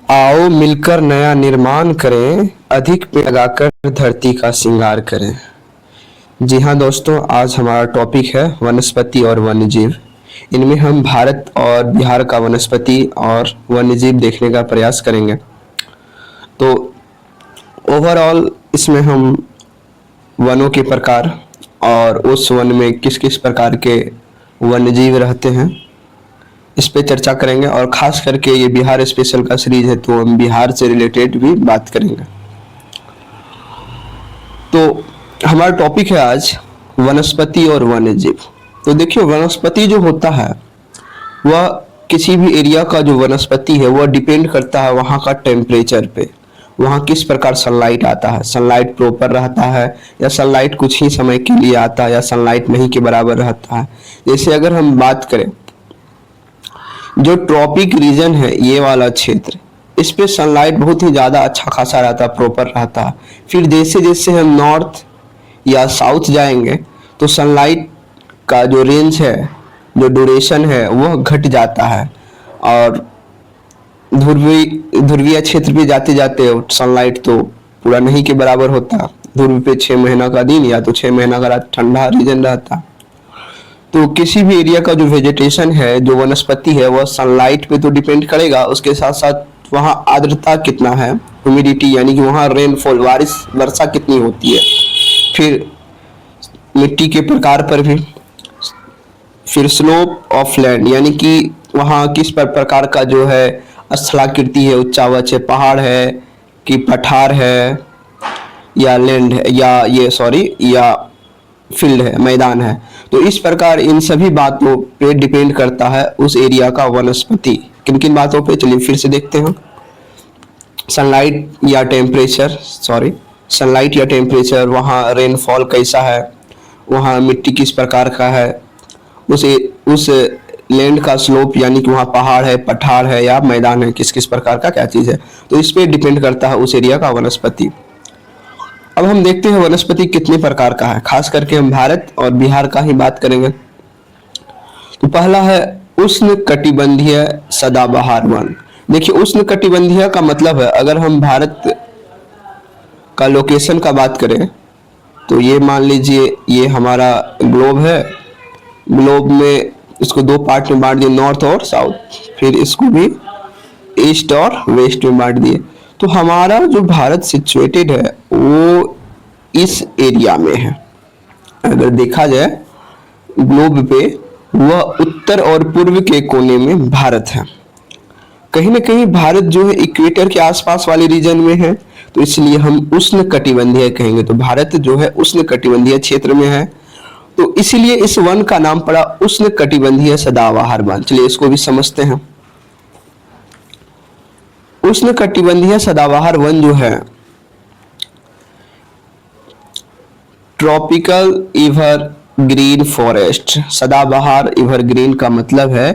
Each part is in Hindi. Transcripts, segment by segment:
आओ मिलकर नया निर्माण करें, अधिक पेड़ लगाकर धरती का श्रृंगार करें। जी हाँ दोस्तों, आज हमारा टॉपिक है वनस्पति और वन्यजीव। इनमें हम भारत और बिहार का वनस्पति और वन्यजीव देखने का प्रयास करेंगे। तो ओवरऑल इसमें हम वनों के प्रकार और उस वन में किस किस प्रकार के वन्यजीव रहते हैं इस पे चर्चा करेंगे। और खास करके ये बिहार स्पेशल का सीरीज है तो हम बिहार से रिलेटेड भी बात करेंगे। तो हमारा टॉपिक है आज वनस्पति और वन्यजीव। तो देखिए, वनस्पति जो होता है वह किसी भी एरिया का जो वनस्पति है वह डिपेंड करता है वहाँ का टेम्परेचर पे, वहाँ किस प्रकार सनलाइट आता है, सनलाइट प्रॉपर रहता है या सनलाइट कुछ ही समय के लिए आता है या सनलाइट नहीं के बराबर रहता है। जैसे अगर हम बात करें जो ट्रॉपिक रीजन है, ये वाला क्षेत्र, इस पे सनलाइट बहुत ही ज़्यादा अच्छा खासा रहता है, प्रॉपर रहता है। फिर जैसे जैसे हम नॉर्थ या साउथ जाएंगे तो सनलाइट का जो रेंज है, जो ड्यूरेशन है, वह घट जाता है। और ध्रुवीय क्षेत्र पे जाते जाते सनलाइट तो पूरा नहीं के बराबर होता। ध्रुव पे 6 महीना का दिन या तो 6 महीना का रात ठंडा रीजन रहता। तो किसी भी एरिया का जो वेजिटेशन है, जो वनस्पति है, वह सनलाइट पे तो डिपेंड करेगा, उसके साथ साथ वहाँ आर्द्रता कितना है, ह्यूमिडिटी यानी कि वहाँ रेनफॉल, बारिश वर्षा कितनी होती है, फिर मिट्टी के प्रकार पर भी, फिर स्लोप ऑफ लैंड यानी कि वहाँ किस प्रकार का जो है स्थलाकृति है, उच्चावच है, पहाड़ है कि पठार है या लैंड है या फील्ड है, मैदान है। तो इस प्रकार इन सभी बातों पे डिपेंड करता है उस एरिया का वनस्पति। किन किन बातों पे, चलिए फिर से देखते हैं। सनलाइट या टेम्परेचर, वहाँ रेनफॉल कैसा है, वहाँ मिट्टी किस प्रकार का है, उस लैंड का स्लोप यानी कि वहाँ पहाड़ है, पठार है या मैदान है, किस किस प्रकार का क्या चीज़ है। तो इस पे डिपेंड करता है उस एरिया का वनस्पति। अब हम देखते हैं वनस्पति कितने प्रकार का है। खास करके हम भारत और बिहार का ही बात करेंगे। तो पहला है उष्णकटिबंधीय सदाबहार वन। देखिए, उष्णकटिबंधीय का मतलब है, अगर हम भारत का लोकेशन का बात करें तो ये मान लीजिए ये हमारा ग्लोब है। ग्लोब में इसको 2 पार्ट में बांट दिए, नॉर्थ और साउथ, फिर इसको भी ईस्ट और वेस्ट में बांट दिए। तो हमारा जो भारत सिचुएटेड है वो इस एरिया में है। अगर देखा जाए ग्लोब पे, वह उत्तर और पूर्व के कोने में भारत है। कहीं ना कहीं भारत जो है इक्वेटर के आसपास वाले रीजन में है, तो इसलिए हम उष्णकटिबंधीय कहेंगे। तो भारत जो है उष्णकटिबंधीय क्षेत्र में है, तो इसीलिए इस वन का नाम पड़ा उष्णकटिबंधीय सदाबहार वन। चलिए इसको भी समझते हैं। उष्णकटिबंधीय सदाबहार वन जो है ट्रॉपिकल एवरग्रीन फॉरेस्ट। सदाबहार एवरग्रीन का मतलब है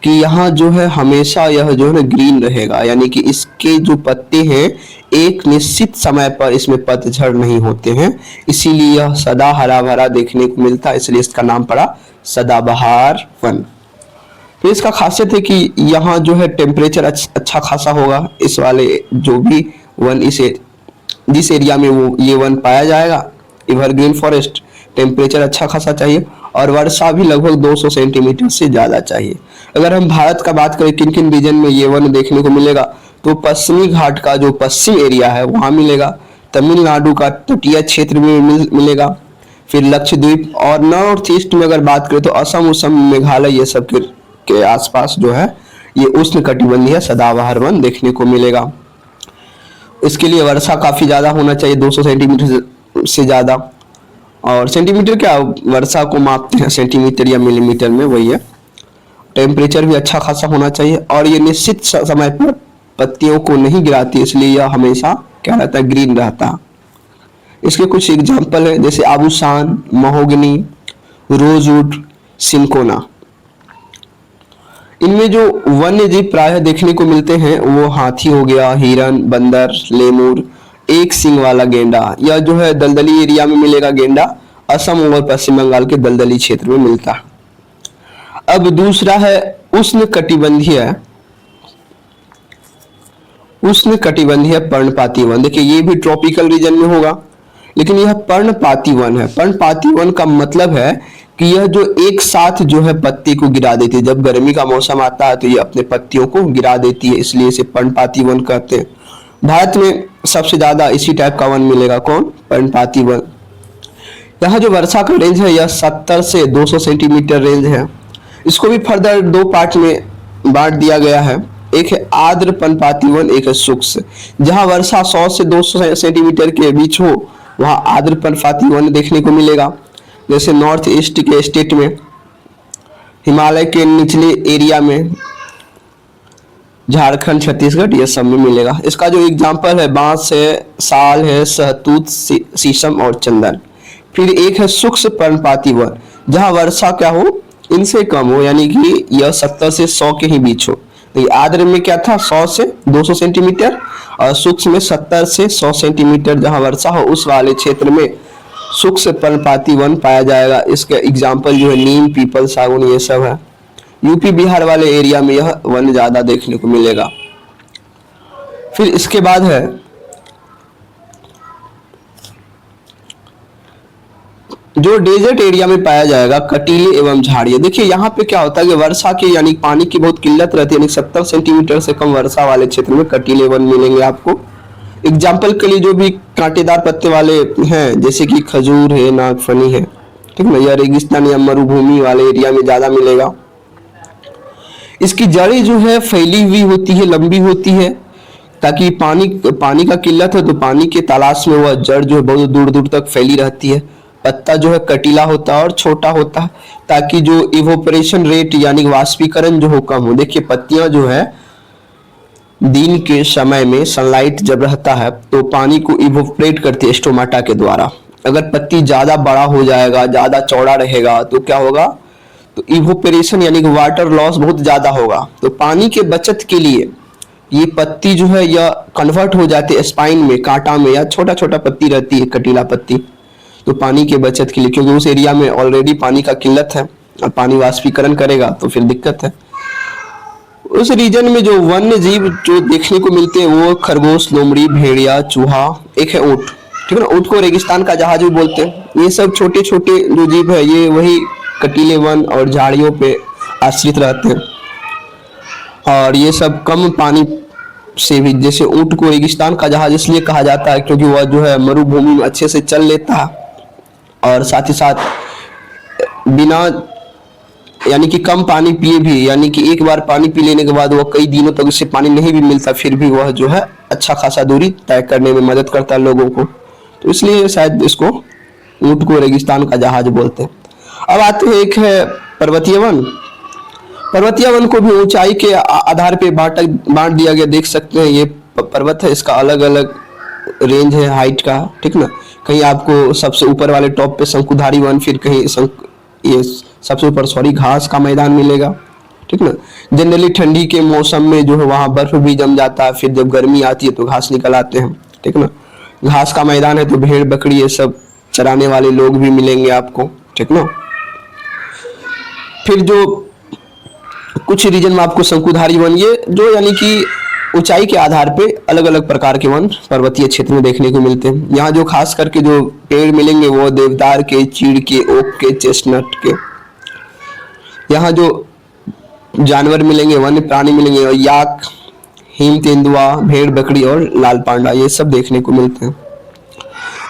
कि यहाँ जो है हमेशा यह जो है ग्रीन रहेगा, यानी कि इसके जो पत्ते हैं एक निश्चित समय पर इसमें पतझड़ नहीं होते हैं, इसीलिए यह सदा हरा भरा देखने को मिलता है, इसलिए इसका नाम पड़ा सदाबहार वन। तो इसका खासियत है कि यहाँ जो है टेम्परेचर अच्छा खासा होगा। इस वाले जो भी वन जिस एरिया में वो ये वन पाया जाएगा, एवरग्रीन फॉरेस्ट, टेम्परेचर अच्छा खासा चाहिए और वर्षा भी लगभग 200 सेंटीमीटर से ज़्यादा चाहिए। अगर हम भारत का बात करें किन किन रीजन में ये वन देखने को मिलेगा, तो पश्चिमी घाट का जो पश्चिम एरिया है वहाँ मिलेगा, तमिलनाडु का तटीय क्षेत्र में मिलेगा, फिर लक्षद्वीप, और नॉर्थ ईस्ट में अगर बात करें तो असम, मेघालय, ये सब के आसपास जो है ये उष्णकटिबंधीय सदाबहार वन देखने को मिलेगा। इसके लिए वर्षा काफी ज्यादा होना चाहिए, 200 सेंटीमीटर से ज्यादा। और सेंटीमीटर क्या, वर्षा को मापते हैं सेंटीमीटर या मिलीमीटर में, वही है। टेम्परेचर भी अच्छा खासा होना चाहिए और ये निश्चित समय पर पत्तियों को नहीं गिराती, इसलिए यह हमेशा क्या रहता है, ग्रीन रहता है। इसके कुछ एग्जाम्पल है, जैसे आबूसान, महोगनी, रोजवुड, सिंकोना। इनमें जो वन्य जीव प्रायः देखने को मिलते हैं वो हाथी हो गया, हिरन, बंदर, लेमूर, एक सींग वाला गेंडा, या जो है दलदली एरिया में मिलेगा गेंडा, असम और पश्चिम बंगाल के दलदली क्षेत्र में मिलता है। अब दूसरा है उष्णकटिबंधीय उष्ण कटिबंधीय पर्णपाती वन, देखिए ये भी ट्रॉपिकल रीजन में होगा, लेकिन यह पर्णपाती वन है। पर्णपाती वन का मतलब है कि यह जो एक साथ जो है पत्ती को गिरा देती है, जब गर्मी का मौसम आता है तो ये अपने पत्तियों को गिरा देती है, इसलिए इसे पर्णपाती वन कहते हैं। भारत में सबसे ज्यादा इसी टाइप का वन मिलेगा, कौन? पर्णपाती वन। यहाँ जो वर्षा का रेंज है यह 70 से 200 सेंटीमीटर रेंज है। इसको भी फर्दर दो पार्ट में बांट दिया गया है, एक है आर्द्र पर्णपाती वन, एक है शुष्क। जहाँ वर्षा 100 से 200 सेंटीमीटर के बीच हो वहाँ आर्द्र पर्णपाती वन देखने को मिलेगा, जैसे नॉर्थ ईस्ट के स्टेट में, हिमालय के निचले एरिया में, झारखंड, छत्तीसगढ़, ये सब में मिलेगा। इसका जो एग्जाम्पल है बांस है, साल है, सहतूत, शीशम और चंदन। फिर एक है शुष्क पर्णपाती वन, जहाँ वर्षा क्या हो, इनसे कम हो, यानी कि यह 70 से 100 के ही बीच हो। तो आर्द्र में क्या था, 100 से 200 सेंटीमीटर, और शुष्क में 70 से 100 सेंटीमीटर जहाँ वर्षा हो उस वाले क्षेत्र में शुष्क पर्णपाती वन पाया जाएगा। इसके एग्जाम्पल जो है नीम, पीपल, सागौन, ये सब है। यूपी बिहार वाले एरिया में यह वन ज्यादा देखने को मिलेगा। फिर इसके बाद है जो डेजर्ट एरिया में पाया जाएगा कटीले एवं झाड़ियां। देखिए यहाँ पे क्या होता है कि वर्षा की यानी पानी की बहुत किल्लत रहती है, यानी 70 सेंटीमीटर से कम वर्षा वाले क्षेत्र में कटीले वन मिलेंगे आपको। एग्जाम्पल के लिए जो भी कांटेदार पत्ते वाले हैं जैसे कि खजूर है, नागफनी है, ठीक ना, यह रेगिस्तान या मरुभूमि वाले एरिया में ज्यादा मिलेगा। इसकी जड़ें जो है फैली हुई होती है, लंबी होती है, ताकि पानी का किल्लत है तो पानी के तलाश में वह जड़ जो है बहुत दूर दूर तक फैली रहती है। पत्ता जो है कटीला होता है और छोटा होता है, ताकि जो इवोपरेशन रेट यानी वाष्पीकरण जो हो कम हो। देखिए पत्तियां जो है दिन के समय में सनलाइट जब रहता है तो पानी को इवोपरेट करती है स्टोमाटा के द्वारा। अगर पत्ती ज्यादा बड़ा हो जाएगा, ज्यादा चौड़ा रहेगा तो क्या होगा, तो इवोपरेशन यानी कि वाटर लॉस बहुत ज्यादा होगा। तो पानी के बचत के लिए ये पत्ती जो है यह कन्वर्ट हो जाती है स्पाइन में, कांटा में, या छोटा छोटा पत्ती रहती है कटीला पत्ती, तो पानी के बचत के लिए, क्योंकि उस एरिया में ऑलरेडी पानी का किल्लत है और पानी वाष्पीकरण करेगा तो फिर दिक्कत है। उस रीजन में जो वन्य जीव जो देखने को मिलते हैं वो खरगोश, लोमड़ी, भेड़िया, चूहा, एक है ऊंट, ठीक है ना, ऊंट को रेगिस्तान का जहाज भी बोलते हैं। ये सब छोटे छोटे जो जीव है ये वही कटीले वन और झाड़ियों पे आश्रित रहते हैं, और ये सब कम पानी से भी, जैसे ऊंट को रेगिस्तान का जहाज इसलिए कहा जाता है क्योंकि वह जो है मरुभूमि में अच्छे से चल लेता है, और साथ ही साथ बिना यानी कि कम पानी पिए भी, यानी कि एक बार पानी पी लेने के बाद वह कई दिनों तक उससे पानी नहीं भी मिलता फिर भी वह जो है अच्छा खासा दूरी तय करने में मदद करता है लोगों को, तो इसलिए शायद इसको ऊंट को रेगिस्तान का जहाज बोलते हैं। अब आते हैं एक है पर्वतीय वन। पर्वतीय वन को भी ऊंचाई के आधार पे बांट दिया गया, देख सकते हैं ये पर्वत है, इसका अलग अलग रेंज है हाइट का, ठीक ना। कहीं आपको सबसे ऊपर वाले टॉप पे शंकुधारी वन, फिर कहीं ये सबसे ऊपर घास का मैदान मिलेगा, ठीक ना। जनरली ठंडी के मौसम में जो है वहाँ बर्फ भी जम जाता है, फिर जब गर्मी आती है तो घास निकल आते हैं, ठीक ना। घास का मैदान है तो भेड़ बकरी ये सब चराने वाले लोग भी मिलेंगे आपको, ठीक ना। फिर जो कुछ रीजन में आपको शंकुधारी वन, ये जो यानी कि ऊंचाई के आधार पे अलग अलग प्रकार के वन पर्वतीय क्षेत्र में देखने को मिलते हैं। यहाँ जो खास करके जो पेड़ मिलेंगे वो देवदार के, चीड़ के, ओक के, चेस्टनट के। यहाँ जो जानवर मिलेंगे, वन्य प्राणी मिलेंगे, और याक, हिम तेंदुआ, भेड़ बकरी और लाल पांडा, ये सब देखने को मिलते हैं।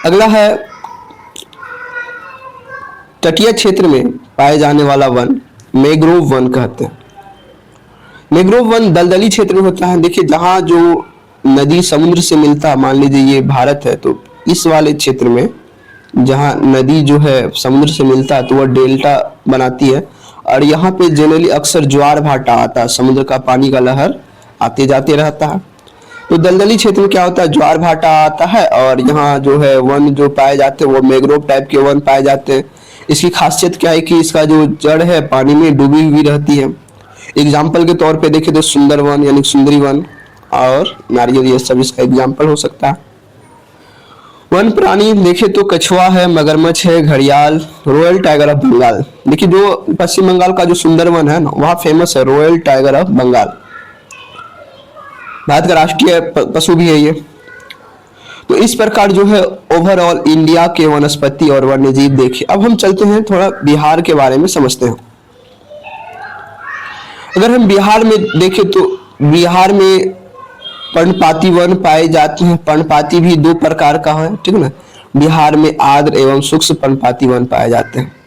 अगला है तटीय क्षेत्र में पाए जाने वाला वन मैंग्रोव वन कहते हैं। मैंग्रोव वन दलदली क्षेत्र में होता है। देखिए जहाँ जो नदी समुद्र से मिलता है, मान लीजिए ये भारत है तो इस वाले क्षेत्र में जहाँ नदी जो है समुद्र से मिलता है तो वह डेल्टा बनाती है, और यहाँ पे जनरली अक्सर ज्वार भाटा आता है, समुद्र का पानी का लहर आते जाते रहता है। तो दलदली क्षेत्र में क्या होता है, ज्वार भाटा आता है, और यहाँ जो है वन जो पाए जाते हैं वो मैंग्रोव टाइप के वन पाए जाते हैं। इसकी खासियत क्या है कि इसका जो जड़ है पानी में डूबी हुई रहती है। एग्जाम्पल के तौर पे देखें तो सुंदर वन यानी सुंदरी वन और नारियल, ये सब इसका एग्जाम्पल हो सकता है। वन प्राणी देखे तो कछुआ है, मगरमच्छ है, घड़ियाल, रॉयल टाइगर ऑफ बंगाल। देखिए जो पश्चिम बंगाल का जो सुंदर वन है ना वहाँ फेमस है royal tiger of Bengal. Bharat का राष्ट्रीय पशु भी है ये। तो इस प्रकार जो है ओवरऑल इंडिया के वनस्पति और वन्य जीव देखे। अब हम चलते हैं थोड़ा बिहार के बारे में समझते हैं। अगर हम बिहार में देखें तो बिहार में पर्णपाती वन पाए जाते हैं। पर्णपाती भी दो प्रकार का है, ठीक है ना। बिहार में आर्द्र एवं शुष्क पर्णपाती वन पाए जाते हैं।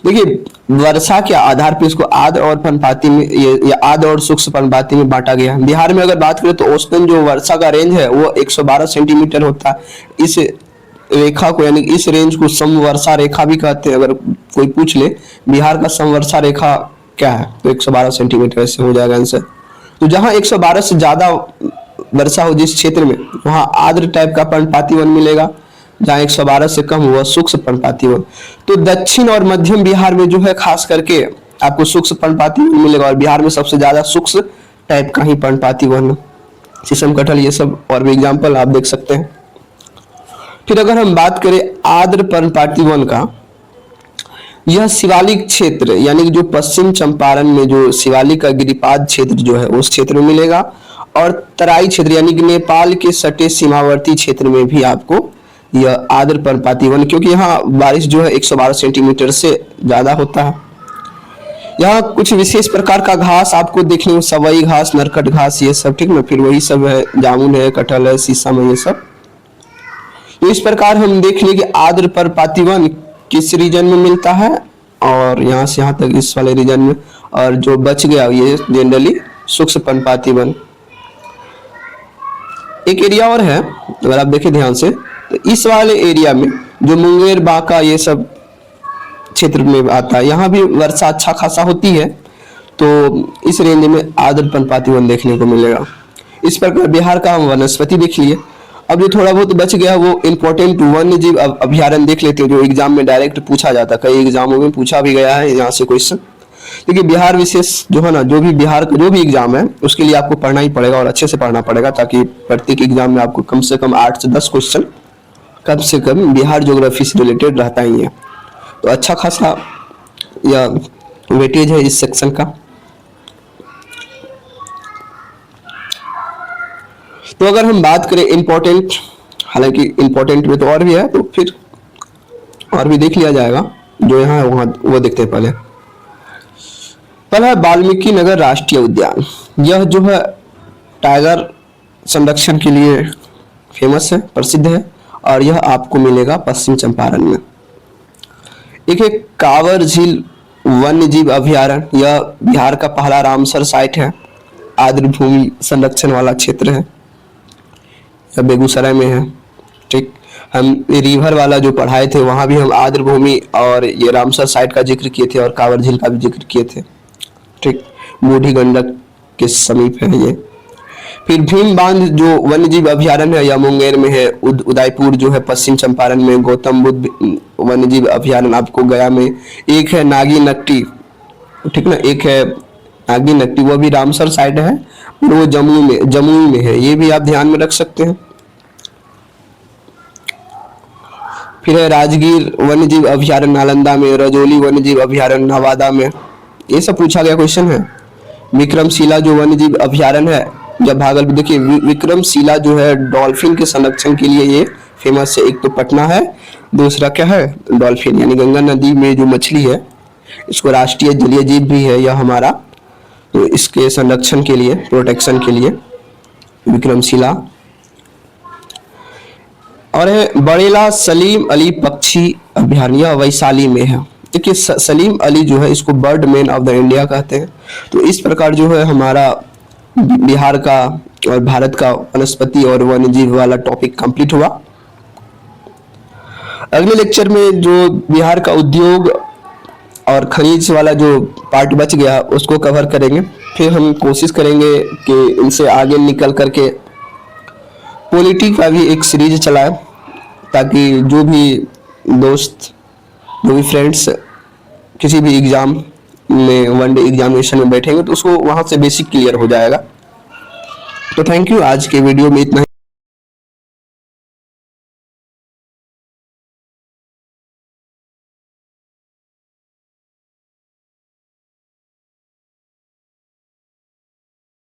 देखिए वर्षा के आधार पर इसको आर्द्र और पर्णपाती में ये आर्द्र और शुष्क पर्णपाती में बांटा गया है। बिहार में अगर बात करें तो औसतन जो वर्षा का रेंज है वो 112 सेंटीमीटर होता है। इस रेखा को यानी इस रेंज को समवर्षा रेखा भी कहते हैं। अगर कोई पूछ ले बिहार का समवर्षा रेखा क्या है तो 112 सेंटीमीटर ऐसे हो जाएगा आंसर। तो जहां 112 से ज्यादा वर्षा हो जिस क्षेत्र में वहां आर्द्र टाइप का पर्णपाती वन मिलेगा, जहां 112 से कम हुआ शुष्क पर्णपाती वन। तो दक्षिण और मध्यम बिहार में जो है खास करके आपको शुष्क पर्णपाती वन मिलेगा और बिहार में सबसे ज्यादा शुष्क टाइप का ही पर्णपाती वन, शीशम कटहल ये सब और भी एग्जाम्पल आप देख सकते हैं। फिर अगर हम बात करें आर्द्र पर्णपाती वन का, यह शिवालिक क्षेत्र यानी कि जो पश्चिम चंपारण में जो शिवालिक का गिरिपाद क्षेत्र जो है उस क्षेत्र में मिलेगा और तराई क्षेत्र यानी कि नेपाल के सटे सीमावर्ती क्षेत्र में भी आपको यह आर्द्र पर्णपाती वन, क्योंकि यहाँ बारिश जो है 112 सेंटीमीटर से ज्यादा होता है। यहाँ कुछ विशेष प्रकार का घास आपको देखने को, सवई घास, नरकट घास ये सब, ठीक ना। फिर वही सब है, जामुन है, कटहल है, शीशम है, ये सब। तो इस प्रकार हम देख लें कि आर्द्र पर्णपाती वन किस रीजन में मिलता है और यहाँ से यहाँ तक इस वाले रीजन में, और जो बच गया ये जनरली शुष्क पर्णपाती वन। एक एरिया और है अगर आप देखें ध्यान से तो इस वाले एरिया में जो मुंगेर, बांका ये सब क्षेत्र में आता है, यहाँ भी वर्षा अच्छा खासा होती है। तो इस रेंज में आर्द्र पर्णपाती वन देखने को मिलेगा। इस प्रकार बिहार का हम वनस्पति देख लिए। अब जो थोड़ा बहुत बच गया वो इम्पोर्टेंट वन्य जीव अभ्यारण्य देख लेते हैं, जो एग्जाम में डायरेक्ट पूछा जाता है। कई एग्जामों में पूछा भी गया है यहाँ से क्वेश्चन। देखिए बिहार विशेष जो है ना, जो भी बिहार का जो भी एग्जाम है उसके लिए आपको पढ़ना ही पड़ेगा और अच्छे से पढ़ना पड़ेगा, ताकि प्रत्येक एग्जाम में आपको कम से कम 8 से 10 क्वेश्चन कम से कम बिहार ज्योग्राफी से रिलेटेड रहता ही है। तो अच्छा खासा या वेटेज है इस सेक्शन का। तो अगर हम बात करें इम्पोर्टेंट, हालांकि इम्पोर्टेंट में तो और भी है, तो फिर और भी देख लिया जाएगा। जो यहाँ है वहां वो देखते हैं। पहला है वाल्मीकि नगर राष्ट्रीय उद्यान। यह जो है टाइगर संरक्षण के लिए फेमस है, प्रसिद्ध है, और यह आपको मिलेगा पश्चिम चंपारण में। एक है कांवर झील वन्य जीव अभ्यारण्य। यह बिहार का पहला रामसर साइट है, आर्द्र भूमि संरक्षण वाला क्षेत्र है, यह बेगूसराय में है। ठीक, हम रिवर वाला जो पढ़ाए थे वहां भी हम आर्द्र भूमि और ये रामसर साइट का जिक्र किए थे और कांवर झील का भी जिक्र किए थे। ठीक, बूढ़ी गंडक के समीप है ये। फिर भीम बांध जो वन्य जीव अभ्यारण्य है, यह मुंगेर में है। उदयपुर जो है पश्चिम चंपारण में। गौतम बुद्ध वन्य जीव अभ्यारण्य आपको गया में। एक है नागी नट्टी, ठीक ना, एक है नागी नट्टी, वो भी रामसर साइड है, वो जमुई में है। ये भी आप ध्यान में रख सकते हैं। फिर है राजगीर वन्य जीव अभ्यारण्य नालंदा में। रजौली वन्य जीव अभ्यारण्य नवादा में। ये सब पूछा गया क्वेश्चन है। विक्रमशिला जो वन्य जीव अभ्यारण्य है जब भागलपुर, देखिए विक्रमशिला जो है डॉल्फिन के संरक्षण के लिए ये फेमस है। एक तो पटना है, दूसरा क्या है डॉल्फिन, यानी गंगा नदी में जो मछली है इसको राष्ट्रीय जलीय जीव भी है यह हमारा। तो इसके संरक्षण के लिए, प्रोटेक्शन के लिए विक्रमशिला। और है बड़ेला सलीम अली पक्षी अभ्यारण्य, वैशाली में है। देखिए सलीम अली जो है इसको bird man of the India कहते हैं। तो इस प्रकार जो है हमारा बिहार का और भारत का वनस्पति और वन्य जीव वाला टॉपिक कंप्लीट हुआ। अगले लेक्चर में जो बिहार का उद्योग और खनिज वाला जो पार्ट बच गया उसको कवर करेंगे। फिर हम कोशिश करेंगे कि इनसे आगे निकल करके पॉलिटी का भी एक सीरीज चलाएं, ताकि जो भी दोस्त, जो भी फ्रेंड्स किसी भी एग्जाम में, वनडे एग्जामिनेशन में बैठेंगे तो उसको वहां से बेसिक क्लियर हो जाएगा। तो थैंक यू, आज के वीडियो में इतना ही।